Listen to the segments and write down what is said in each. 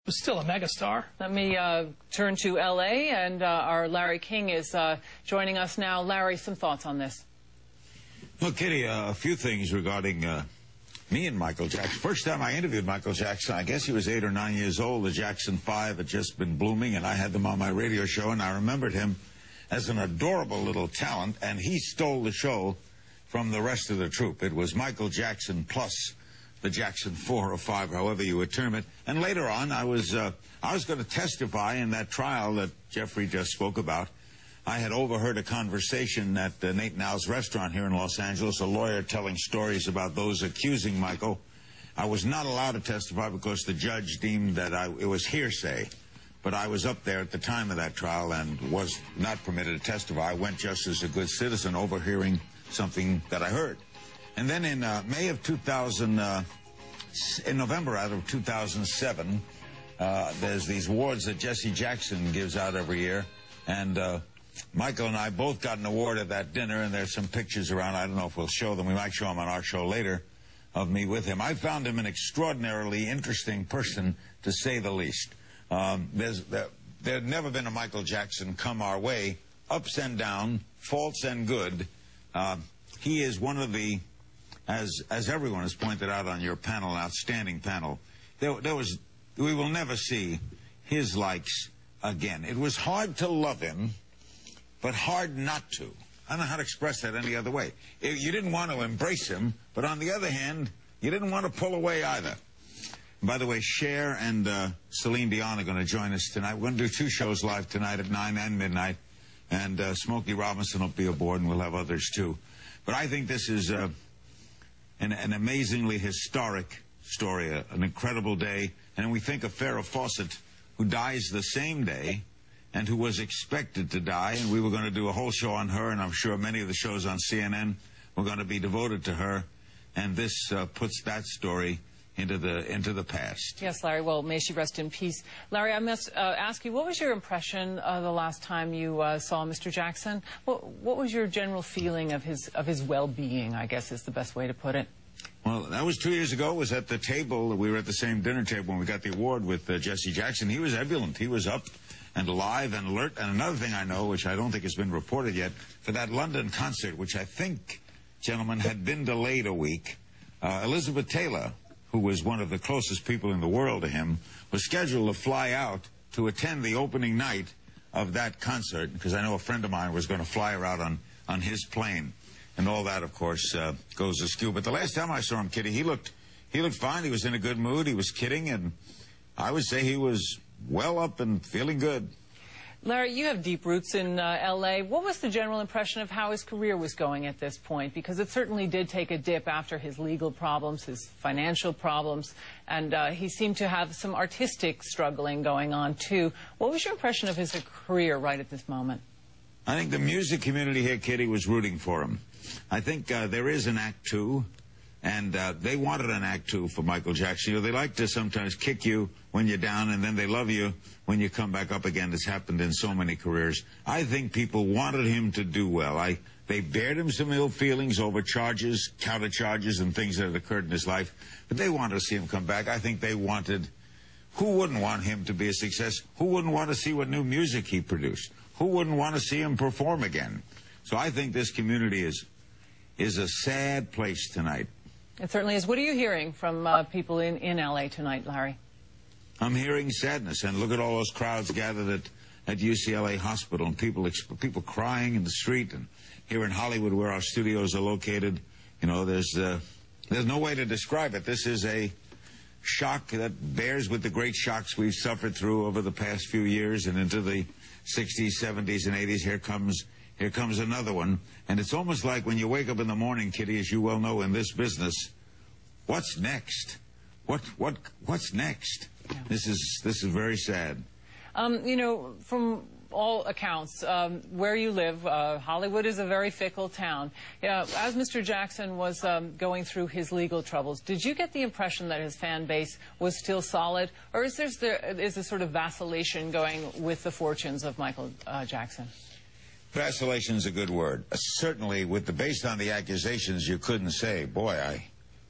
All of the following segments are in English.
Was still a megastar. Let me turn to L.A., and our Larry King is joining us now. Larry, some thoughts on this? Well, Kitty, a few things regarding me and Michael Jackson. First time I interviewed Michael Jackson, I guess he was 8 or 9 years old. The Jackson 5 had just been blooming, and I had them on my radio show, and I remembered him as an adorable little talent, and he stole the show from the rest of the troupe. It was Michael Jackson plus the Jackson 4 or 5, however you would term it. And later on, I was going to testify in that trial that Jeffrey just spoke about. I had overheard a conversation at Nate Now's restaurant here in Los Angeles, a lawyer telling stories about those accusing Michael. I was not allowed to testify because the judge deemed that it was hearsay. But I was up there at the time of that trial and was not permitted to testify. I went just as a good citizen, overhearing something that I heard. And then in May of 2000, in November of 2007, there's these awards that Jesse Jackson gives out every year, and Michael and I both got an award at that dinner, and there's some pictures around. I don't know if we'll show them. We might show them on our show later, of me with him. I found him an extraordinarily interesting person, to say the least. There had never been a Michael Jackson come our way, ups and down, faults and good. He is one of the, as everyone has pointed out on your panel, an outstanding panel, we will never see his likes again. It was hard to love him, but hard not to. I don't know how to express that any other way. You didn't want to embrace him, but on the other hand, you didn't want to pull away either. And by the way, Cher and Celine Dion are going to join us tonight. We're going to do 2 shows live tonight at 9 and midnight, and Smokey Robinson will be aboard, and we'll have others too. But I think this is an amazingly historic story, an incredible day. And we think of Farrah Fawcett, who dies the same day and who was expected to die. And we were going to do a whole show on her, and I'm sure many of the shows on CNN were going to be devoted to her. And this puts that story into the past. Yes, Larry. Well, may she rest in peace. Larry, I must ask you, what was your impression the last time you saw Mr. Jackson? What was your general feeling of his well-being, I guess is the best way to put it? Well, that was 2 years ago. It was at the table. We were at the same dinner table when we got the award with Jesse Jackson. He was ebullient. He was up and alive and alert. And another thing I know, which I don't think has been reported yet, for that London concert, which I think, gentlemen, had been delayed a week, Elizabeth Taylor, who was one of the closest people in the world to him, was scheduled to fly out to attend the opening night of that concert, because I know a friend of mine was going to fly her out on his plane. And all that, of course, goes askew. But the last time I saw him, Kitty, he looked fine. He was in a good mood. He was kidding, and I would say he was well up and feeling good. Larry, you have deep roots in L.A. What was the general impression of how his career was going at this point? Because it certainly did take a dip after his legal problems, his financial problems, and he seemed to have some artistic struggling going on, too. What was your impression of his career right at this moment? I think the music community here, Kitty, was rooting for him. I think there is an Act 2, and they wanted an Act 2 for Michael Jackson. You know, they like to sometimes kick you when you're down, and then they love you when you come back up again. It's happened in so many careers. I think people wanted him to do well. They bared him some ill feelings over charges, counter charges, and things that had occurred in his life, but they wanted to see him come back. I think they wanted... Who wouldn't want him to be a success? Who wouldn't want to see what new music he produced? Who wouldn't want to see him perform again? So I think this community is a sad place tonight. It certainly is. What are you hearing from people in L.A. tonight, Larry? I'm hearing sadness, and look at all those crowds gathered at UCLA Hospital, and people crying in the street, and here in Hollywood where our studios are located, you know, there's no way to describe it. This is a shock that bears with the great shocks we've suffered through over the past few years and into the 60s, 70s, and 80s. Here comes another one. And it's almost like when you wake up in the morning, Kitty, as you well know in this business, what's next? What's next? Yeah. This is very sad. You know, from all accounts, where you live, Hollywood is a very fickle town. As Mr. Jackson was going through his legal troubles, did you get the impression that his fan base was still solid, or is there sort of vacillation going with the fortunes of Michael Jackson? Vacillation is a good word. Certainly, based on the accusations, you couldn't say, boy,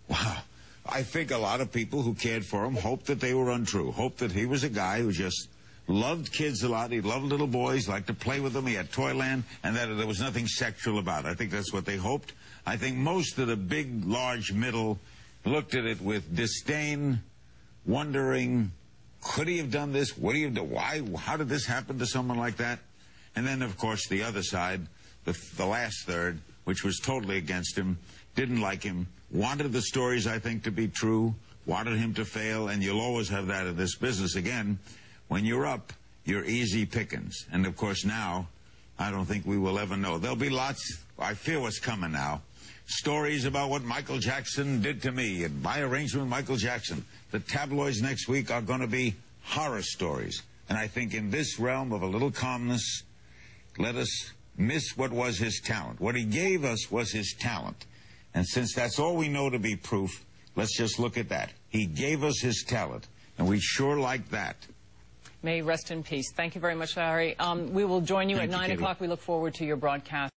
wow, I think a lot of people who cared for him hoped that they were untrue, hoped that he was a guy who just loved kids a lot. He loved little boys, liked to play with them. He had Toyland, and that there was nothing sexual about it. I think that's what they hoped. I think most of the big, large middle looked at it with disdain, wondering, could he have done this? Would he have done? Why? How did this happen to someone like that? And then, of course, the other side, the last third, which was totally against him, didn't like him, wanted the stories, I think, to be true, wanted him to fail, and you'll always have that in this business. Again, when you're up, you're easy pickings. And, of course, now, I don't think we will ever know. There'll be lots, I fear what's coming now, stories about what Michael Jackson did to me and my arrangement with Michael Jackson. The tabloids next week are going to be horror stories. And I think in this realm of a little calmness, let us miss what was his talent. What he gave us was his talent. And since that's all we know to be proof, let's just look at that. He gave us his talent, and we sure like that. May he rest in peace. Thank you very much, Larry. We will join you at 9 o'clock. We look forward to your broadcast.